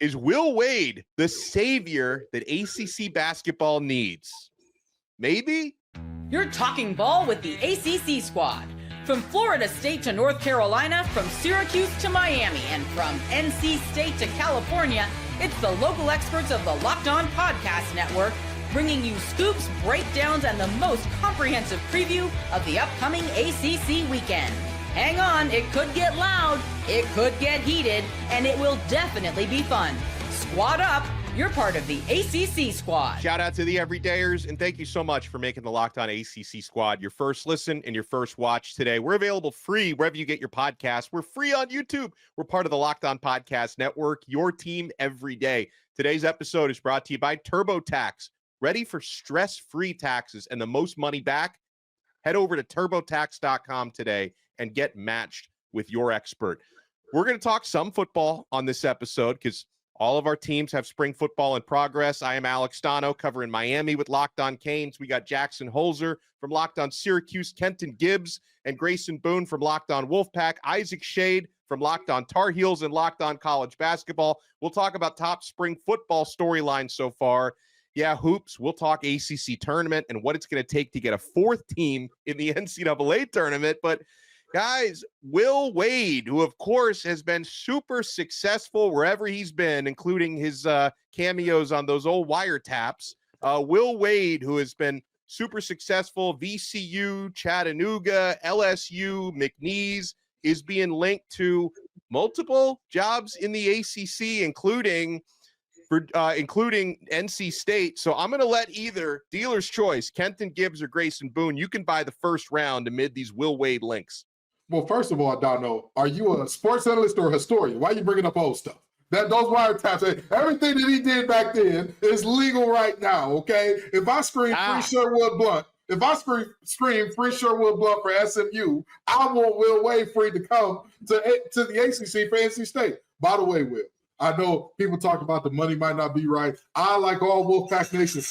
Is Will Wade the savior that ACC basketball needs? Maybe? You're talking ball with the ACC squad. From Florida State to North Carolina, from Syracuse to Miami, and from NC State to California, it's the local experts of the Locked On Podcast Network bringing you scoops, breakdowns, and the most comprehensive preview of the upcoming ACC weekend. Hang on, it could get loud, it could get heated, and it will definitely be fun. Squad up, you're part of the ACC squad. Shout out to the everydayers, and thank you so much for making the Locked On ACC squad your first listen and your first watch today. We're available free wherever you get your podcasts. We're free on YouTube. We're part of the Locked On Podcast Network, your team every day. Today's episode is brought to you by TurboTax. Ready for stress-free taxes and the most money back? Head over to TurboTax.com today and get matched with your expert. We're going to talk some football on this episode because all of our teams have spring football in progress. I am Alex Stano covering Miami with Locked On Canes. We got Jackson Holzer from Locked On Syracuse, Kenton Gibbs and Grayson Boone from Locked On Wolfpack, Isaac Shade from Locked On Tar Heels and Locked On College Basketball. We'll talk about top spring football storylines so far. Yeah, hoops. We'll talk ACC tournament and what it's going to take to get a fourth team in the NCAA tournament. But guys, Will Wade, who of course has been super successful wherever he's been, including his cameos on those old wiretaps. Will Wade, who has been super successful, VCU, Chattanooga, LSU, McNeese, is being linked to multiple jobs in the ACC, including NC State. So I'm going to let either dealer's choice, Kenton Gibbs or Grayson Boone, you can buy the first round amid these Will Wade links. Well, first of all, Dono, are you a sports analyst or a historian? Why are you bringing up old stuff? Those wiretaps, everything that he did back then is legal right now, okay? If I scream free Sherwood Blunt, scream free Sherwood Blunt for SMU, I want Will Wade free to come to the ACC for NC State. By the way, Will, I know people talk about the money might not be right. I, like all Wolfpack Nation,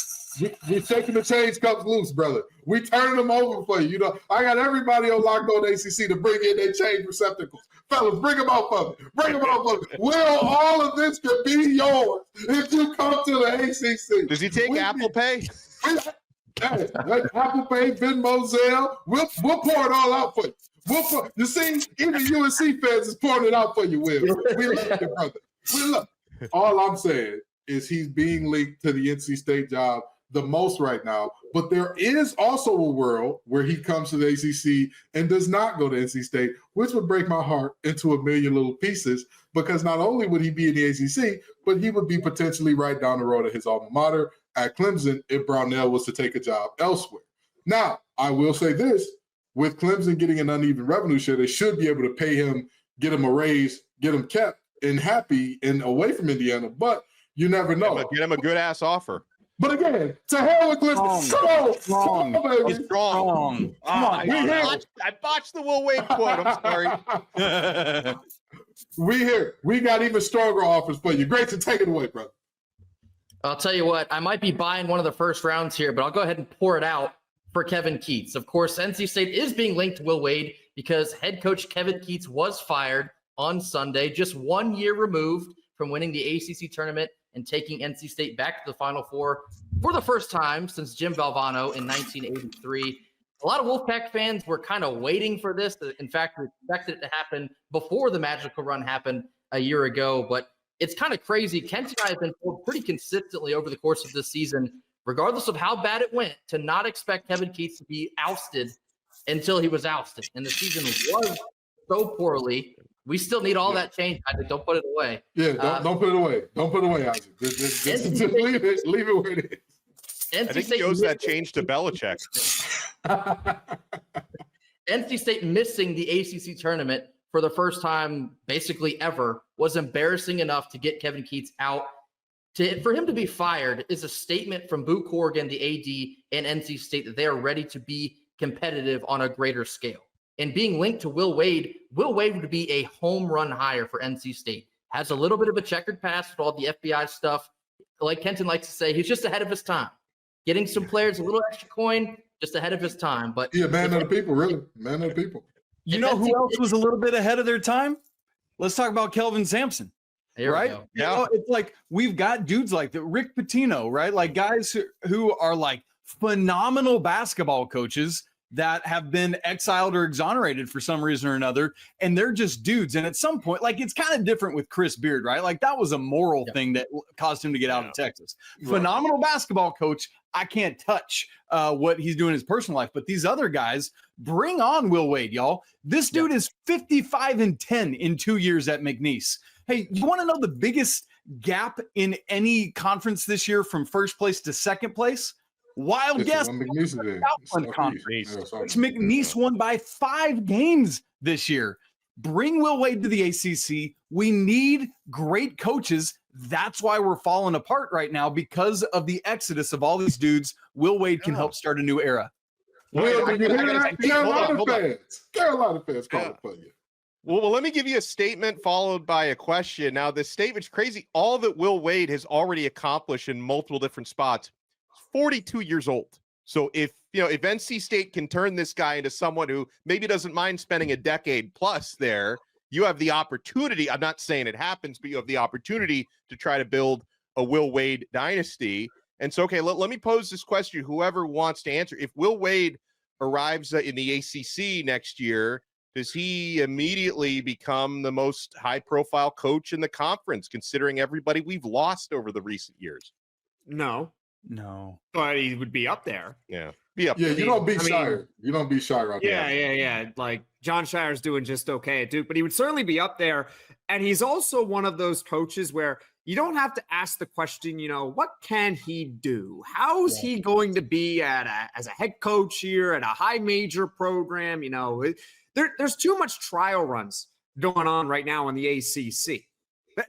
we shaking the change cups loose, brother. We turning them over for you. You know, I got everybody on Locked On ACC to bring in their change receptacles. Fellas, bring them out for me. Bring them out for me. Will, all of this could be yours if you come to the ACC. Does he take Apple Pay? Hey, Apple Pay, Venmo, Zelle, we'll pour it all out for you. You see, even UNC fans is pouring it out for you, Will. We love you, brother. Look, all I'm saying is he's being linked to the NC State job the most right now, but there is also a world where he comes to the ACC and does not go to NC State, which would break my heart into a million little pieces, because not only would he be in the ACC, but he would be potentially right down the road at his alma mater at Clemson if Brownell was to take a job elsewhere. Now, I will say this, with Clemson getting an uneven revenue share, they should be able to pay him, get him a raise, get him kept and happy and away from Indiana, but you never know. Get him a good-ass offer. But again, to hell with Clemson. Strong. Come on. I botched the Will Wade quote. I'm sorry. We got even stronger offers for you. Grayson, take it away, brother. I'll tell you what, I might be buying one of the first rounds here, but I'll go ahead and pour it out for Kevin Keats. Of course, NC State is being linked to Will Wade because head coach Kevin Keats was fired on Sunday, just 1 year removed from winning the ACC tournament and taking NC State back to the Final Four for the first time since Jim Valvano in 1983. A lot of Wolfpack fans were kind of waiting for this. In fact, we expected it to happen before the magical run happened a year ago, but it's kind of crazy. Kent and I have been told pretty consistently over the course of this season, regardless of how bad it went, to not expect Kevin Keats to be ousted until he was ousted. And the season was so poorly. We still need all that change. Don't put it away. Yeah, don't put it away. Don't put it away, Isaac. Just leave it where it is. I think he owes that change to Belichick. NC State missing the ACC tournament for the first time basically ever was embarrassing enough to get Kevin Keats out. For him to be fired is a statement from Boo Corrigan, the AD, and NC State that they are ready to be competitive on a greater scale. And being linked to Will Wade would be a home run hire for NC State. Has a little bit of a checkered past with all the FBI stuff. Like Kenton likes to say, he's just ahead of his time. Getting some players a little extra coin, just ahead of his time. But yeah, man of the people, really. Man of the people. You know who else was a little bit ahead of their time? Let's talk about Kelvin Sampson. Here right? we go. You know, it's like we've got dudes like the Rick Pitino, right? Like guys who are like phenomenal basketball coaches that have been exiled or exonerated for some reason or another, and they're just dudes. And at some point, like it's kind of different with Chris Beard, right? Like that was a moral thing that caused him to get out of Texas. Right. Phenomenal basketball coach. I can't touch what he's doing in his personal life, but these other guys, bring on Will Wade, y'all. This dude is 55-10 in 2 years at McNeese. Hey, you want to know the biggest gap in any conference this year from first place to second place? Wild guess. McNeese won by 5 games this year. Bring Will Wade to the ACC. We need great coaches. That's why we're falling apart right now, because of the exodus of all these dudes. Will Wade can help start a new era. Carolina fans calling for you. Well, let me give you a statement followed by a question. Now, this statement's crazy. All that Will Wade has already accomplished in multiple different spots. 42 years old. So if NC State can turn this guy into someone who maybe doesn't mind spending a decade plus there, you have the opportunity. I'm not saying it happens, but you have the opportunity to try to build a Will Wade dynasty. And so, okay, let me pose this question. Whoever wants to answer, if Will Wade arrives in the ACC next year, does he immediately become the most high-profile coach in the conference, considering everybody we've lost over the recent years? No. But he would be up there. Yeah. You don't beat Shire. You don't beat Shire out there. Yeah. Like John Shire's doing just okay at Duke, but he would certainly be up there. And he's also one of those coaches where you don't have to ask the question, what can he do? How's he going to be as a head coach here at a high major program? There's too much trial runs going on right now in the ACC.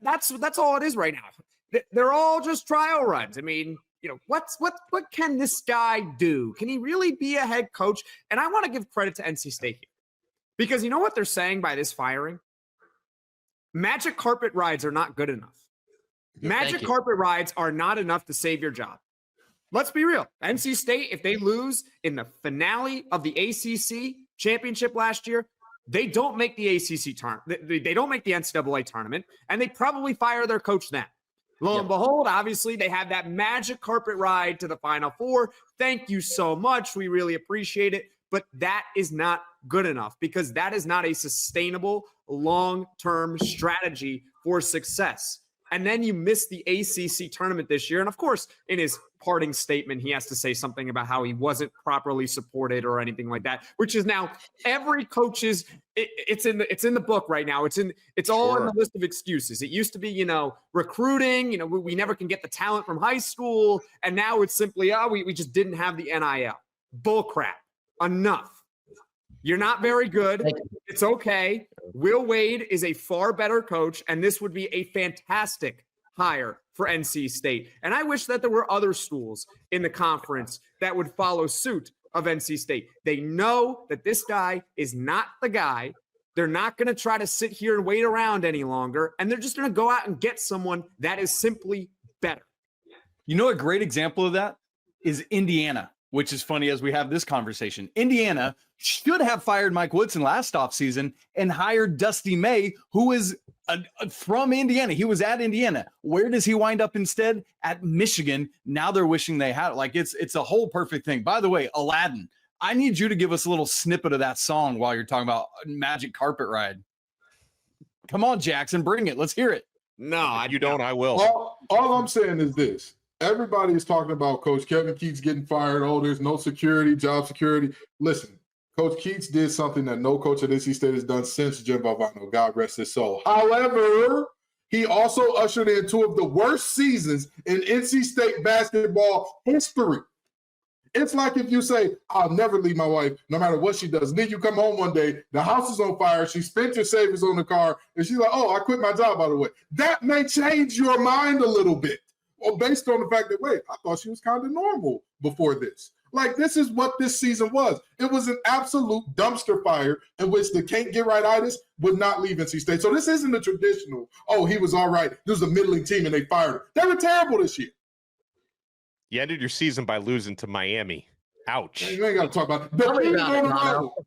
That's all it is right now. They're all just trial runs. I mean, what can this guy do? Can he really be a head coach? And I want to give credit to NC State here, because you know what they're saying by this firing? Magic carpet rides are not good enough. Magic carpet rides are not enough to save your job. Let's be real. NC State, if they lose in the finale of the ACC championship last year, they don't make the ACC tournament. They don't make the NCAA tournament, and they probably fire their coach then. Lo and behold, obviously, they have that magic carpet ride to the Final Four. Thank you so much. We really appreciate it. But that is not good enough, because that is not a sustainable long-term strategy for success. And then you miss the ACC tournament this year. And of course, in his parting statement, he has to say something about how he wasn't properly supported or anything like that, which is now every coach's, it's in the book right now. It's all in the list of excuses. It used to be, recruiting, we never can get the talent from high school. And now it's simply, we just didn't have the NIL. Bull crap. Enough. You're not very good. It's okay. Will Wade is a far better coach, and this would be a fantastic hire for NC State. And I wish that there were other schools in the conference that would follow suit of NC State. They know that this guy is not the guy. They're not going to try to sit here and wait around any longer, and they're just going to go out and get someone that is simply better. A great example of that is Indiana, which is funny as we have this conversation. Indiana should have fired Mike Woodson last offseason and hired Dusty May, who is from Indiana. He was at Indiana. Where does he wind up instead? At Michigan. Now they're wishing they had it. Like it's a whole perfect thing. By the way, Aladdin, I need you to give us a little snippet of that song while you're talking about Magic Carpet Ride. Come on, Jackson, bring it. Let's hear it. No, you don't. I will. All I'm saying is this. Everybody is talking about Coach Kevin Keats getting fired. Oh, there's no security, job security. Listen, Coach Keats did something that no coach at NC State has done since Jim Valvano. God rest his soul. However, he also ushered in 2 of the worst seasons in NC State basketball history. It's like if you say, I'll never leave my wife, no matter what she does. And then you come home one day, the house is on fire, she spent your savings on the car, and she's like, oh, I quit my job, by the way. That may change your mind a little bit. Well, based on the fact that, wait, I thought she was kind of normal before this. Like, this is what this season was. It was an absolute dumpster fire in which the can't get right-itis would not leave NC State. So this isn't a traditional, oh, he was all right. This was a middling team and they fired him. They were terrible this year. You ended your season by losing to Miami. Ouch. You ain't got to talk about it.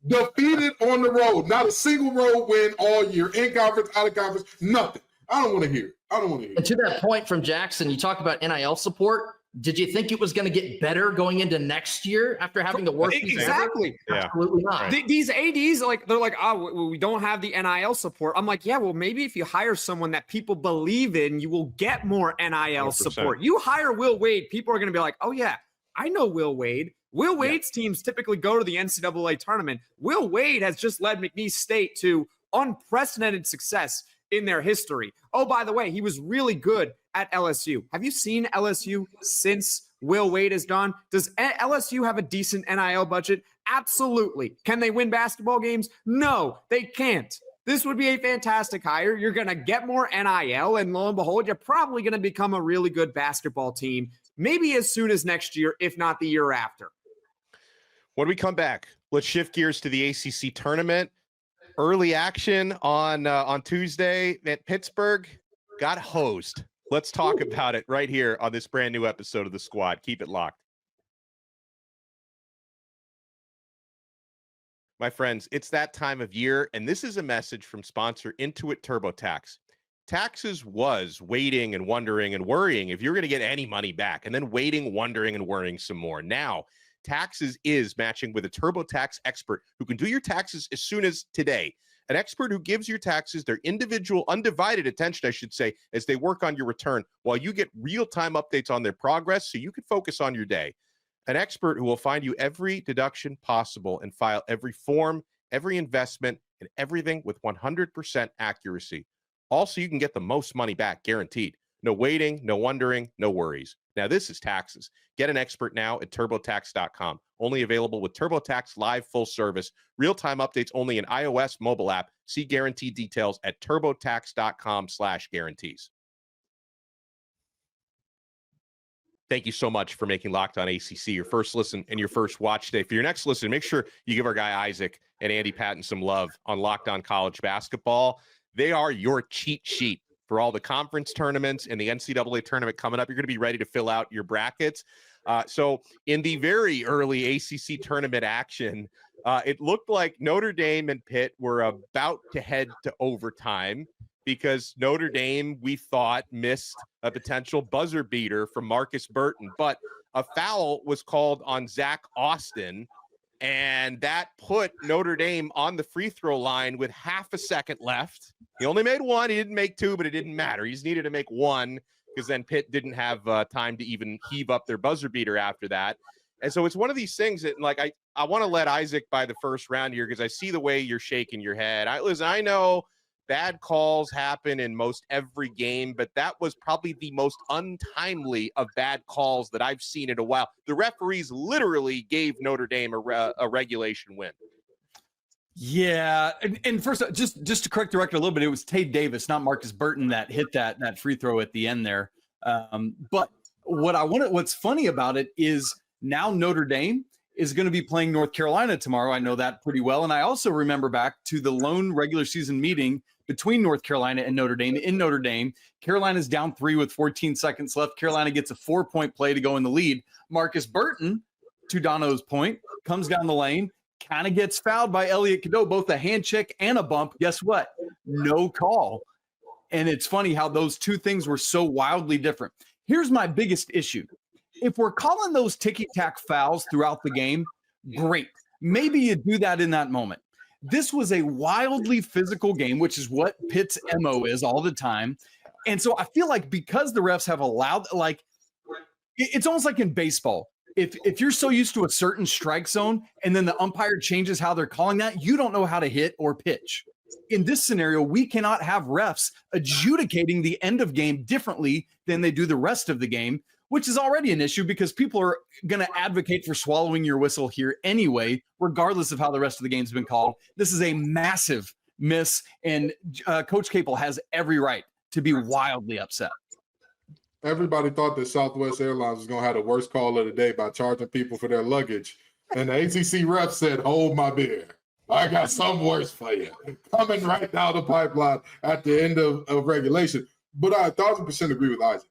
Defeated on the road. Not a single road win all year. In conference, out of conference, nothing. I don't want to hear it. I don't want to hear And to that point from Jackson, you talk about NIL support. Did you think it was going to get better going into next year after having the worst season exactly? ever? Absolutely not. These ADs, like, they're like, oh, we don't have the NIL support. I'm like, yeah, well, maybe if you hire someone that people believe in, you will get more NIL 100%. support. You hire Will Wade, people are going to be like, oh yeah, I know Will Wade. Will Wade's teams typically go to the NCAA tournament. Will Wade has just led McNeese State to unprecedented success in their history. Oh, by the way, he was really good at LSU. Have you seen LSU since Will Wade is gone? Does LSU have a decent NIL budget? Absolutely. Can they win basketball games? No, they can't. This would be a fantastic hire. You're going to get more NIL, and lo and behold, you're probably going to become a really good basketball team, maybe as soon as next year, if not the year after. When we come back, let's shift gears to the ACC tournament. Early action on Tuesday at Pittsburgh got hosed. Let's talk about it right here on this brand new episode of The Squad. Keep it locked. My friends, it's that time of year, and this is a message from sponsor Intuit TurboTax. Taxes was waiting and wondering and worrying if you're going to get any money back, and then waiting, wondering, and worrying some more. Now, Taxes is matching with a TurboTax expert who can do your taxes as soon as today. An expert who gives your taxes their individual, undivided attention, I should say, as they work on your return, while you get real-time updates on their progress so you can focus on your day. An expert who will find you every deduction possible and file every form, every investment, and everything with 100% accuracy. Also, you can get the most money back, guaranteed. No waiting, no wondering, no worries. Now, this is taxes. Get an expert now at TurboTax.com. Only available with TurboTax Live full service. Real-time updates only in iOS mobile app. See guarantee details at TurboTax.com/guarantees. Thank you so much for making Locked On ACC your first listen and your first watch today. For your next listen, make sure you give our guy Isaac and Andy Patton some love on Locked On College Basketball. They are your cheat sheet for all the conference tournaments and the NCAA tournament coming up. You're going to be ready to fill out your brackets. So in the very early ACC tournament action, it looked like Notre Dame and Pitt were about to head to overtime because Notre Dame, we thought, missed a potential buzzer beater from Marcus Burton. But a foul was called on Zach Austin, and that put Notre Dame on the free throw line with half a second left. He only made one. He didn't make two, but it didn't matter. He just needed to make one because then Pitt didn't have time to even heave up their buzzer beater after that. And so it's one of these things that, like, I want to let Isaac by the first round here because I see the way you're shaking your head. Listen, I know bad calls happen in most every game, but that was probably the most untimely of bad calls that I've seen in a while. The referees literally gave Notre Dame a regulation win. Yeah, and first, just to correct the record a little bit, it was Tate Davis, not Marcus Burton, that hit that free throw at the end there. But what's funny about it is now Notre Dame is going to be playing North Carolina tomorrow. I know that pretty well, and I also remember back to the lone regular season meeting between North Carolina and Notre Dame. In Notre Dame, Carolina's down 3 with 14 seconds left. Carolina gets a 4-point play to go in the lead. Marcus Burton, to Dono's point, comes down the lane, kind of gets fouled by Elliot Cadeau, both a hand check and a bump. Guess what? No call. And it's funny how those two things were so wildly different. Here's my biggest issue. If we're calling those ticky-tack fouls throughout the game, great. Maybe you do that in that moment. This was a wildly physical game, which is what Pitt's MO is all the time. And so I feel like because the refs have allowed, like, it's almost like in baseball. If you're so used to a certain strike zone and then the umpire changes how they're calling that, you don't know how to hit or pitch. In this scenario, we cannot have refs adjudicating the end of game differently than they do the rest of the game, which is already an issue because people are going to advocate for swallowing your whistle here anyway, regardless of how the rest of the game's been called. This is a massive miss, and Coach Capel has every right to be wildly upset. Everybody thought that Southwest Airlines was going to have the worst call of the day by charging people for their luggage. And the ACC ref said, hold my beer. I got something worse for you. Coming right down the pipeline at the end of regulation. But I 1,000% agree with Isaac.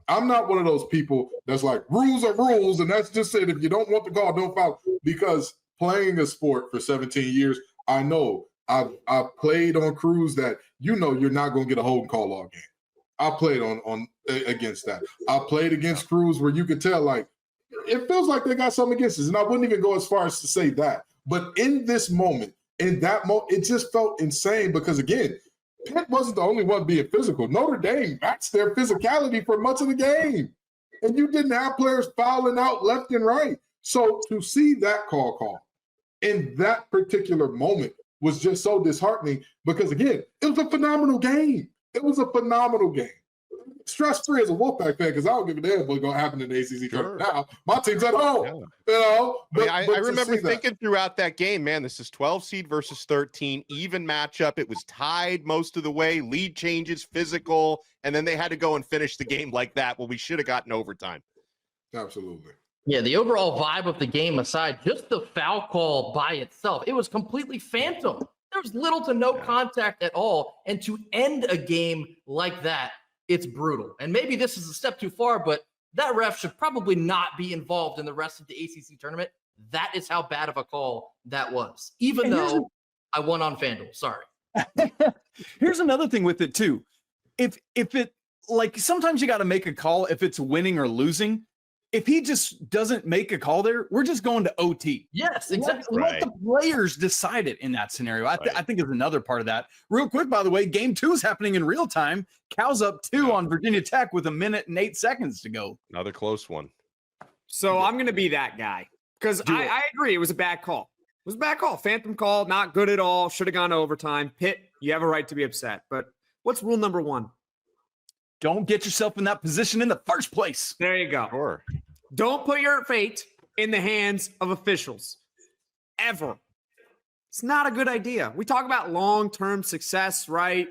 I'm not one of those people that's like, rules are rules, and that's just it. If you don't want the call, don't foul. Because playing a sport for 17 years, I know I've played on crews that you know you're not going to get a holding call all game. I played on against that. I played against crews where you could tell, like, it feels like they got something against us. And I wouldn't even go as far as to say that. But in this moment, it just felt insane because, again, Pitt wasn't the only one being physical. Notre Dame matched their physicality for much of the game. And you didn't have players fouling out left and right. So to see that call in that particular moment was just so disheartening because, again, it was a phenomenal game. It was a phenomenal game. Stress-free as a Wolfpack fan because I don't give a damn what's going to happen in the ACC tournament now. My team's at home, you know. But, I remember thinking throughout that game, man, this is 12 seed versus 13, even matchup. It was tied most of the way, lead changes, physical, and then they had to go and finish the game like that. Well, we should have gotten overtime. Absolutely. Yeah, the overall vibe of the game aside, just the foul call by itself, it was completely phantom. There was little to no contact at all. And to end a game like that, it's brutal. And maybe this is a step too far, but that ref should probably not be involved in the rest of the ACC tournament. That is how bad of a call that was, even though I won on FanDuel. Sorry. Here's another thing with it too. If it, like, sometimes you got to make a call if it's winning or losing. If he just doesn't make a call there, we're just going to OT. Yes, exactly. Let the players decide it in that scenario. I think is another part of that. Real quick, by the way, game 2 is happening in real time. Cal's up 2 on Virginia Tech with 1 minute and 8 seconds to go. Another close one. So I'm going to be that guy because I agree. It was a bad call. It was a bad call. Phantom call, not good at all. Should have gone to overtime. Pitt, you have a right to be upset. But what's rule number 1? Don't get yourself in that position in the first place. There you go. Sure. Don't put your fate in the hands of officials. Ever. It's not a good idea. We talk about long-term success, right?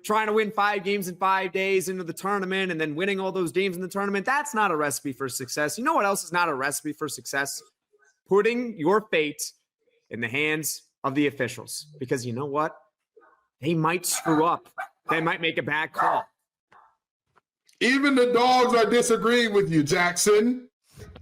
Trying to win 5 games in 5 days into the tournament and then winning all those games in the tournament. That's not a recipe for success. You know what else is not a recipe for success? Putting your fate in the hands of the officials. Because you know what? They might screw up. They might make a bad call. Even the dogs are disagreeing with you, Jackson.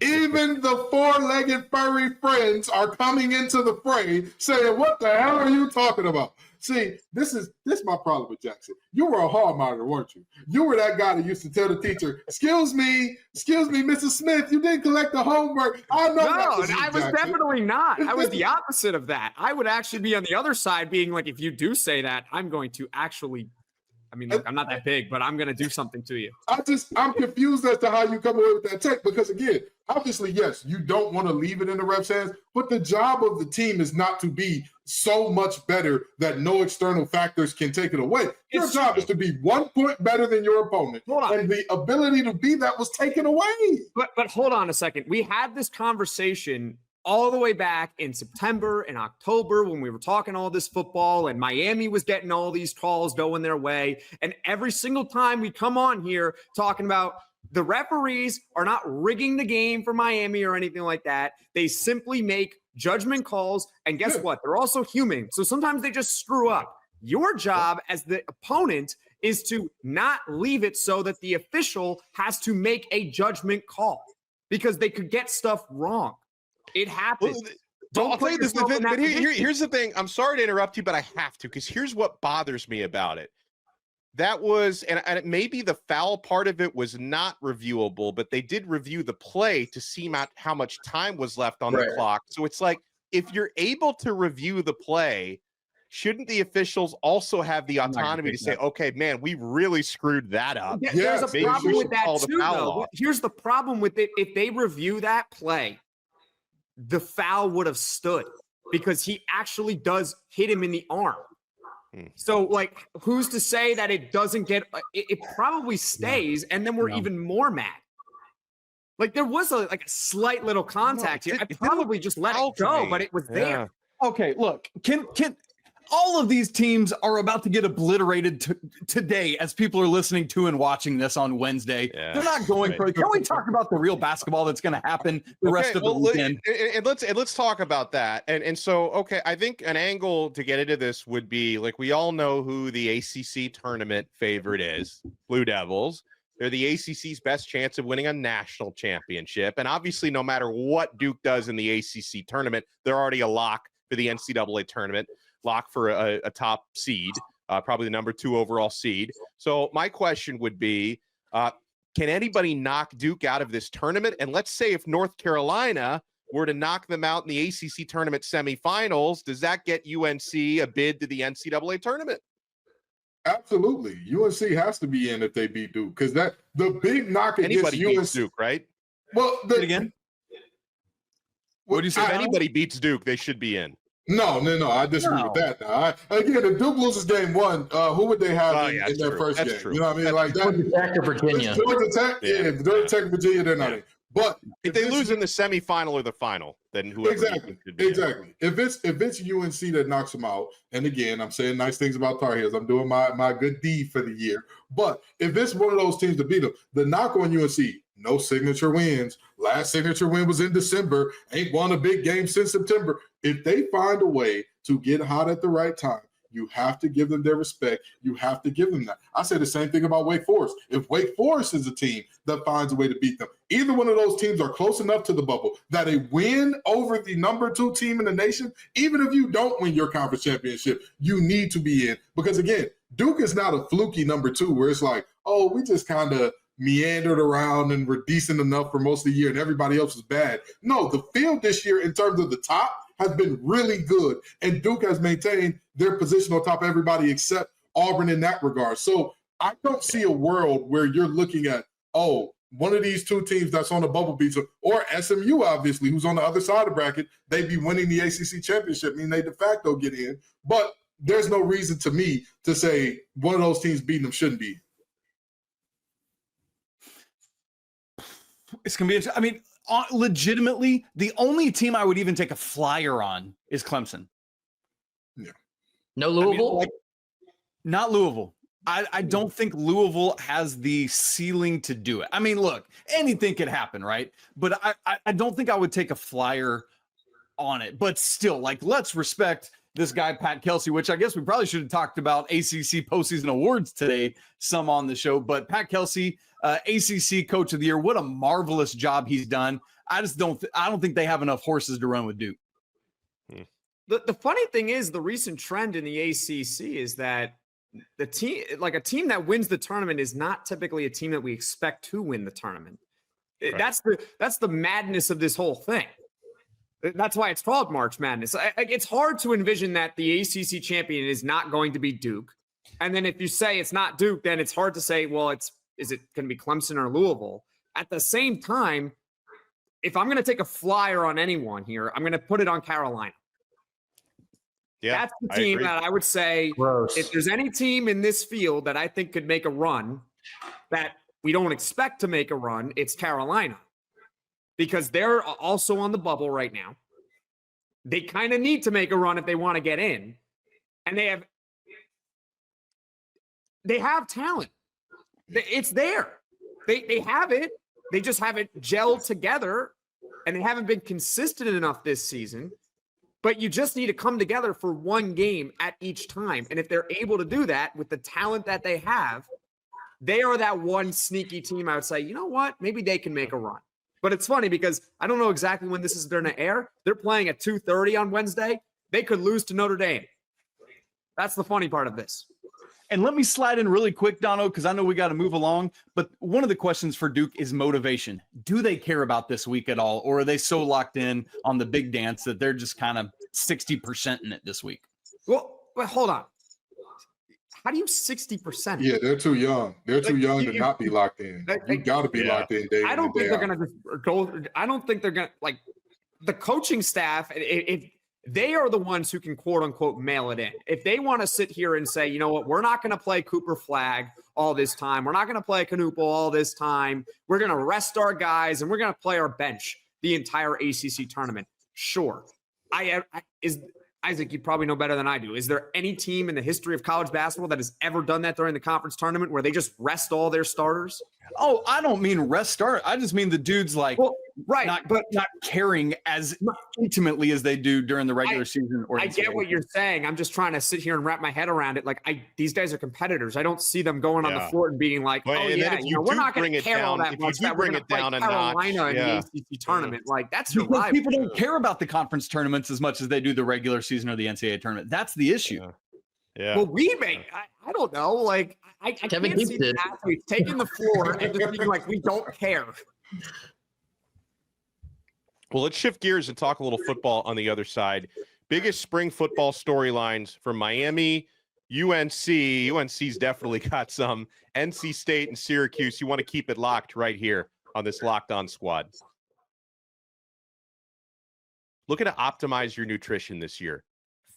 Even the 4-legged furry friends are coming into the fray saying, what the hell are you talking about? See, this is my problem with Jackson. You were a hall monitor, weren't you? You were that guy that used to tell the teacher, excuse me, Mrs. Smith, you didn't collect the homework. I know. No, that was you, I was Jackson. definitely not. I was the opposite of that. I would actually be on the other side being like, if you do say that, I'm going to actually, I mean, look, I'm not that big, but I'm going to do something to you. I'm confused as to how you come away with that take because, again, obviously, yes, you don't want to leave it in the ref's hands, but the job of the team is not to be so much better that no external factors can take it away. Your job is to be 1 point better than your opponent. And the ability to be that was taken away. But hold on a second. We had this conversation all the way back in September and October when we were talking all this football and Miami was getting all these calls going their way. And every single time we come on here talking about the referees are not rigging the game for Miami or anything like that. They simply make judgment calls. And guess what? They're also human. So sometimes they just screw up. Your job as the opponent is to not leave it so that the official has to make a judgment call because they could get stuff wrong. It happens. Well, I'll tell you this. Here's the thing. I'm sorry to interrupt you, but I have to because here's what bothers me about it. That was, and maybe the foul part of it was not reviewable, but they did review the play to see how much time was left on the clock. So it's like, if you're able to review the play, shouldn't the officials also have the autonomy to say, okay, man, we really screwed that up? There's a problem with that too, though. Here's the problem with it. If they review that play, the foul would have stood because he actually does hit him in the arm. So, like, who's to say that it doesn't get it probably stays, and then we're even more mad. Like, there was a slight little contact here. I probably just let it go, but it was there. Okay, look, can all of these teams are about to get obliterated today as people are listening to and watching this on Wednesday. They're not going for it. Can we talk about the real basketball that's going to happen the rest of the weekend? And let's talk about that. And so, okay, I think an angle to get into this would be, like, we all know who the ACC tournament favorite is, Blue Devils. They're the ACC's best chance of winning a national championship. And obviously, no matter what Duke does in the ACC tournament, they're already a lock for the NCAA tournament. Lock for a top seed. probably the number 2 overall seed. So my question would be, can anybody knock Duke out of this tournament? And let's say if North Carolina were to knock them out in the ACC tournament semifinals, does that get UNC a bid to the NCAA tournament? Absolutely. UNC has to be in if they beat Duke, because that the big knock against Anybody beats Duke, right? Well, Again, what do you say? If anybody beats Duke, they should be in. No, I disagree with that. Now, again, if Duke loses game 1, who would they have in their first That's game? true. You know what I mean? Like that. Georgia Tech or Virginia. Georgia Tech, if Georgia Tech, Virginia, they're not in. But if they lose in the semifinal or the final, then whoever exactly. If it's UNC that knocks them out, and again, I'm saying nice things about Tar Heels. I'm doing my good deed for the year. But if it's one of those teams to beat them, the knock on UNC, no signature wins. Last signature win was in December. Ain't won a big game since September. If they find a way to get hot at the right time, you have to give them their respect. You have to give them that. I say the same thing about Wake Forest. If Wake Forest is a team that finds a way to beat them, either one of those teams are close enough to the bubble that a win over the number 2 team in the nation, even if you don't win your conference championship, you need to be in. Because again, Duke is not a fluky number 2 where it's like, oh, we just kind of meandered around and were decent enough for most of the year and everybody else was bad. No, the field this year in terms of the top has been really good, and Duke has maintained their position on top of everybody except Auburn in that regard. So I don't see a world where you're looking at, oh, one of these 2 teams that's on the bubble beats them, or SMU, obviously, who's on the other side of the bracket, they'd be winning the ACC championship, meaning they de facto get in. But there's no reason to me to say one of those teams beating them shouldn't be. It's going to be, I mean, legitimately, the only team I would even take a flyer on is Clemson. Yeah. No Louisville? Not Louisville. I don't think Louisville has the ceiling to do it. I mean, look, anything could happen, right? But I don't think I would take a flyer on it. But still, like, let's respect this guy, Pat Kelsey, which I guess we probably should have talked about ACC postseason awards today, some on the show. But Pat Kelsey, ACC Coach of the Year, what a marvelous job he's done. I don't think they have enough horses to run with Duke. The funny thing is, the recent trend in the ACC is that the team, like a team that wins the tournament, is not typically a team that we expect to win the tournament. Right. That's the madness of this whole thing. That's why it's called March Madness. It's hard to envision that the ACC champion is not going to be Duke. And then if you say it's not Duke, then it's hard to say, well, is it going to be Clemson or Louisville? At the same time, if I'm going to take a flyer on anyone here, I'm going to put it on Carolina. Yeah, that's the team that I would say, if there's any team in this field that I think could make a run that we don't expect to make a run, it's Carolina. Because they're also on the bubble right now. They kind of need to make a run if they want to get in. And they have talent. It's there. They have it. They just haven't gelled together, and they haven't been consistent enough this season. But you just need to come together for one game at each time. And if they're able to do that with the talent that they have, they are that one sneaky team I would say, you know what? Maybe they can make a run. But it's funny because I don't know exactly when this is going to air. They're playing at 2:30 on Wednesday. They could lose to Notre Dame. That's the funny part of this. And let me slide in really quick, Dono, because I know we got to move along. But one of the questions for Duke is motivation. Do they care about this week at all? Or are they so locked in on the big dance that they're just kind of 60% in it this week? Well, hold on. How do you 60%? Yeah, they're too young. They're too young to not be locked in. You got to be locked in. I don't think they're going to just go. I don't think they're going to, like, the coaching staff, if they are the ones who can, quote unquote, mail it in. If they want to sit here and say, you know what, we're not going to play Cooper Flag all this time. We're not going to play Canupo all this time. We're going to rest our guys and we're going to play our bench the entire ACC tournament. Sure. Isaac, you probably know better than I do. Is there any team in the history of college basketball that has ever done that during the conference tournament where they just rest all their starters? Oh, I don't mean rest start. I just mean the dudes not caring as intimately as they do during the regular season. Or I get what you're saying. I'm just trying to sit here and wrap my head around it. Like, these guys are competitors. I don't see them going on the floor and being like, we're not going to care all that much. That we're going to play Carolina in the ACC tournament. Like, that's your rival. People don't care about the conference tournaments as much as they do the regular season or the NCAA tournament. That's the issue. Yeah. Well, I don't know. Like, I Kevin can't Keats see did. the athletes taking the floor and just being like, we don't care. Well, let's shift gears and talk a little football on the other side. Biggest spring football storylines from Miami, UNC. UNC's definitely got some. NC State and Syracuse. You want to keep it locked right here on this Locked On Squad. Looking to optimize your nutrition this year.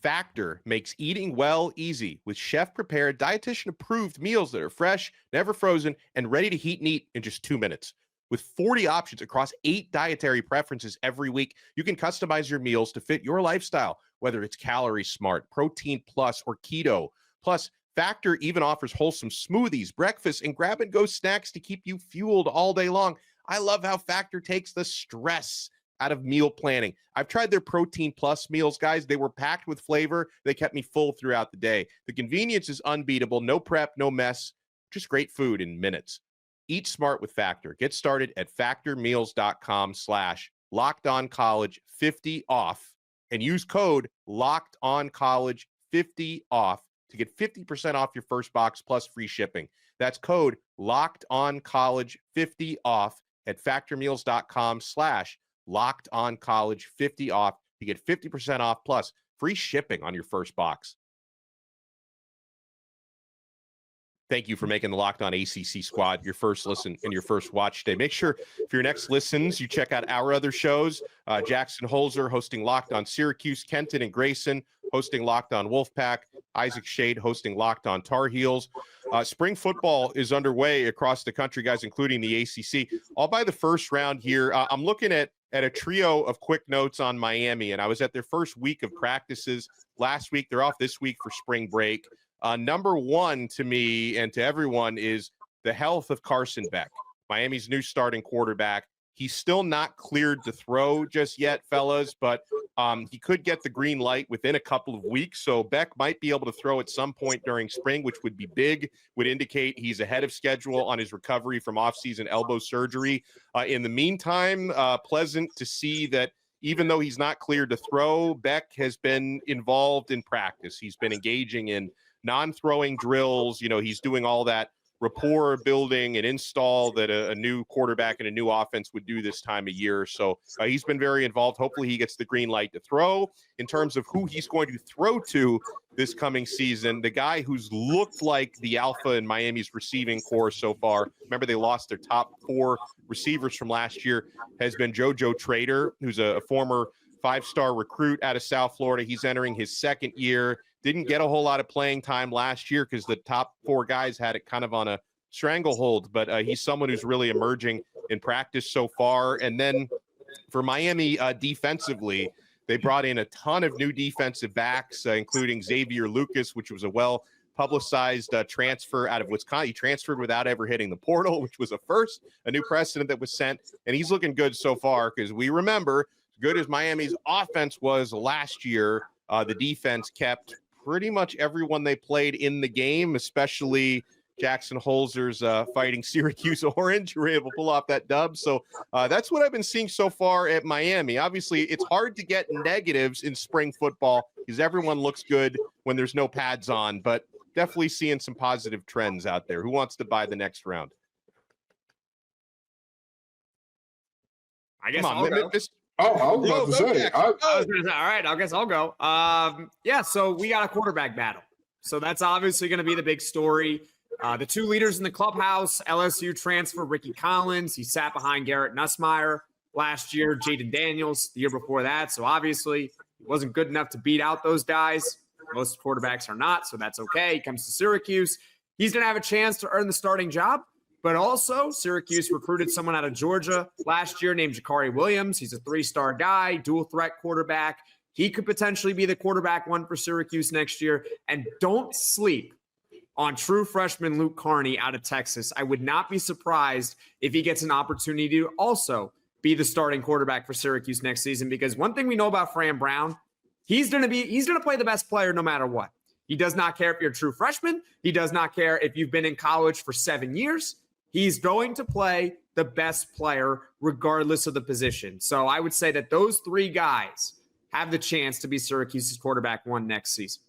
Factor makes eating well easy with chef-prepared, dietitian-approved meals that are fresh, never frozen, and ready to heat and eat in just 2 minutes. With 40 options across 8 dietary preferences every week, you can customize your meals to fit your lifestyle, whether it's Calorie Smart, Protein Plus, or Keto. Plus, Factor even offers wholesome smoothies, breakfast, and grab-and-go snacks to keep you fueled all day long. I love how Factor takes the stress out of meal planning. I've tried their Protein Plus meals, guys. They were packed with flavor. They kept me full throughout the day. The convenience is unbeatable. No prep, no mess, just great food in minutes. Eat smart with Factor. Get started at factormeals.com/LockedOnCollege50 off and use code LockedOnCollege50 off to get 50% off your first box plus free shipping. That's code LockedOnCollege50 off at factormeals.com/LockedOnCollege50 off to get 50% off plus free shipping on your first box. Thank you for making the Locked On ACC Squad your first listen and your first watch day. Make sure for your next listens, you check out our other shows. Jackson Holzer hosting Locked On Syracuse, Kenton and Grayson hosting Locked On Wolfpack, Isaac Shade hosting Locked On Tar Heels. Spring football is underway across the country, guys, including the ACC. All by the first round here, I'm looking at a trio of quick notes on Miami, and I was at their first week of practices last week. They're off this week for spring break. Number one to me and to everyone is the health of Carson Beck, Miami's new starting quarterback. He's still not cleared to throw just yet, fellas, but he could get the green light within a couple of weeks. So Beck might be able to throw at some point during spring, which would be big, would indicate he's ahead of schedule on his recovery from offseason elbow surgery. In the meantime, pleasant to see that even though he's not cleared to throw, Beck has been involved in practice. He's been engaging in non-throwing drills. You know, he's doing all that rapport building and install that a new quarterback and a new offense would do this time of year. So he's been very involved. Hopefully he gets the green light to throw. In terms of who he's going to throw to this coming season, the guy who's looked like the alpha in Miami's receiving corps so far, remember they lost their top 4 receivers from last year, has been JoJo Trader, who's a former 5-star recruit out of South Florida. He's entering his second year. Didn't get a whole lot of playing time last year because the top 4 guys had it kind of on a stranglehold, but he's someone who's really emerging in practice so far. And then for Miami defensively, they brought in a ton of new defensive backs, including Xavier Lucas, which was a well-publicized transfer out of Wisconsin. He transferred without ever hitting the portal, which was a first, a new precedent that was set. And he's looking good so far because we remember, as good as Miami's offense was last year, the defense kept pretty much everyone they played in the game, especially Jackson Holzer's fighting Syracuse Orange, who were able to pull off that dub. So that's what I've been seeing so far at Miami. Obviously, it's hard to get negatives in spring football because everyone looks good when there's no pads on, but definitely seeing some positive trends out there. Who wants to buy the next round? I guess Come I'll on, go. Oh, I was about to say. I was gonna say, all right, I guess I'll go. Yeah, so we got a quarterback battle. So that's obviously going to be the big story. The 2 leaders in the clubhouse, LSU transfer Ricky Collins. He sat behind Garrett Nussmeier last year, Jaden Daniels the year before that. So obviously he wasn't good enough to beat out those guys. Most quarterbacks are not, so that's okay. He comes to Syracuse. He's going to have a chance to earn the starting job. But also, Syracuse recruited someone out of Georgia last year named Jakari Williams. He's a 3-star guy, dual threat quarterback. He could potentially be the quarterback 1 for Syracuse next year. And don't sleep on true freshman Luke Carney out of Texas. I would not be surprised if he gets an opportunity to also be the starting quarterback for Syracuse next season, because one thing we know about Fran Brown, he's going to play the best player no matter what. He does not care if you're a true freshman. He does not care if you've been in college for 7 years. He's going to play the best player regardless of the position. So I would say that those 3 guys have the chance to be Syracuse's quarterback 1 next season.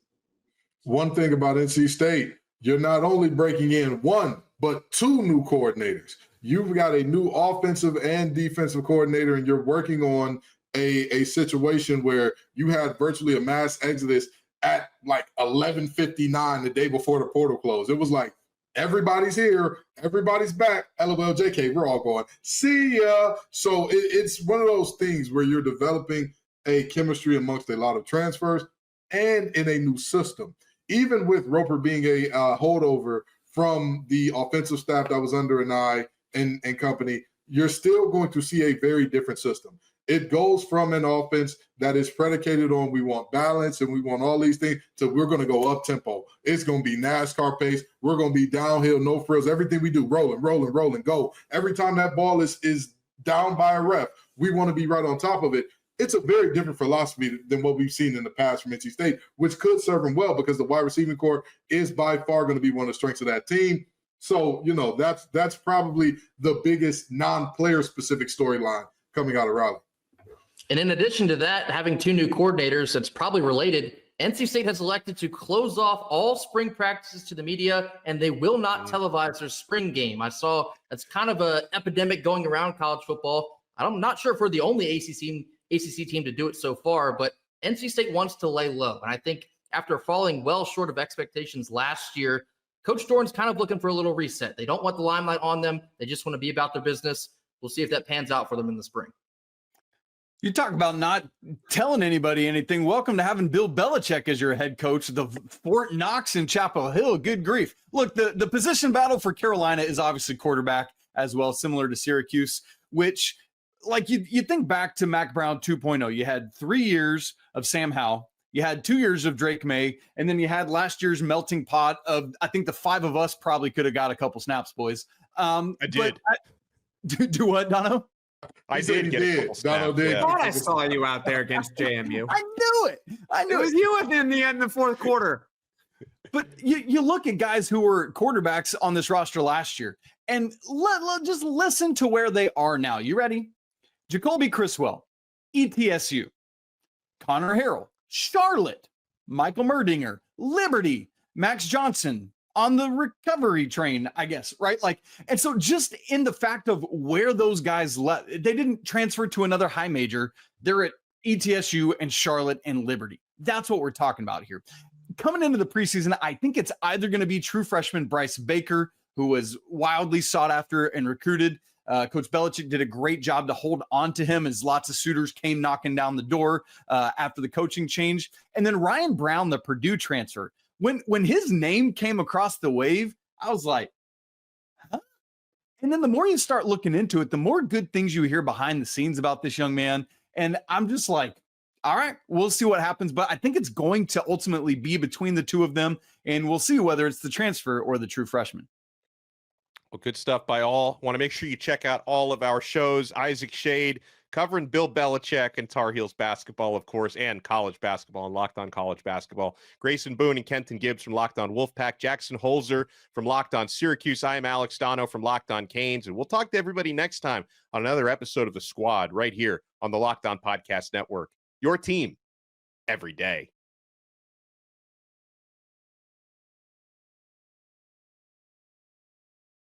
one thing about NC State, you're not only breaking in one, but two new coordinators. You've got a new offensive and defensive coordinator, and you're working on a situation where you had virtually a mass exodus at like 11:59 the day before the portal closed. It was like, everybody's here, everybody's back. LOL, JK, we're all going, see ya. So it's one of those things where you're developing a chemistry amongst a lot of transfers and in a new system. Even with Roper being a holdover from the offensive staff that was under an eye and company, you're still going to see a very different system. It goes from an offense that is predicated on we want balance and we want all these things to we're going to go up tempo. It's going to be NASCAR pace. We're going to be downhill, no frills. Everything we do, rolling, go. Every time that ball is down by a ref, we want to be right on top of it. It's a very different philosophy than what we've seen in the past from NC State, which could serve them well because the wide receiving corps is by far going to be one of the strengths of that team. So, that's probably the biggest non-player specific storyline coming out of Raleigh. And in addition to that, having two new coordinators, that's probably related. NC State has elected to close off all spring practices to the media, and they will not televise their spring game. I saw that's kind of an epidemic going around college football. I'm not sure if we're the only ACC team to do it so far, but NC State wants to lay low. And I think after falling well short of expectations last year, Coach Dorn's kind of looking for a little reset. They don't want the limelight on them. They just want to be about their business. We'll see if that pans out for them in the spring. You talk about not telling anybody anything. Welcome to having Bill Belichick as your head coach of the Fort Knox and Chapel Hill. Good grief. Look, the position battle for Carolina is obviously quarterback as well, similar to Syracuse, which, like, you think back to Mac Brown 2.0. You had 3 years of Sam Howell. You had 2 years of Drake May. And then you had last year's melting pot of, I think the five of us probably could have got a couple snaps, boys. I did. Do what, Dono? I did get a couple snaps. Dono did. I thought I saw you out there against JMU. I knew it. It was you in the end of the fourth quarter. But you look at guys who were quarterbacks on this roster last year, and just listen to where they are now. You ready? Jacoby Criswell, ETSU, Connor Harrell, Charlotte, Michael Merdinger, Liberty, Max Johnson, on the recovery train, I guess, right? Like, and so just in the fact of where those guys left, they didn't transfer to another high major. They're at ETSU and Charlotte and Liberty. That's what we're talking about here. Coming into the preseason, I think it's either going to be true freshman Bryce Baker, who was wildly sought after and recruited. Coach Belichick did a great job to hold on to him as lots of suitors came knocking down the door after the coaching change. And then Ryan Brown, the Purdue transfer. When his name came across the wave, I was like, huh? And then the more you start looking into it, the more good things you hear behind the scenes about this young man. And I'm just like, all right, we'll see what happens. But I think it's going to ultimately be between the two of them. And we'll see whether it's the transfer or the true freshman. Well, good stuff by all. Want to make sure you check out all of our shows. Isaac Shade covering Bill Belichick and Tar Heels basketball, of course, and college basketball and Locked On College Basketball. Grayson Boone and Kenton Gibbs from Locked On Wolfpack. Jackson Holzer from Locked On Syracuse. I am Alex Stano from Locked On Canes. And we'll talk to everybody next time on another episode of The Squad right here on the Locked On Podcast Network. Your team every day.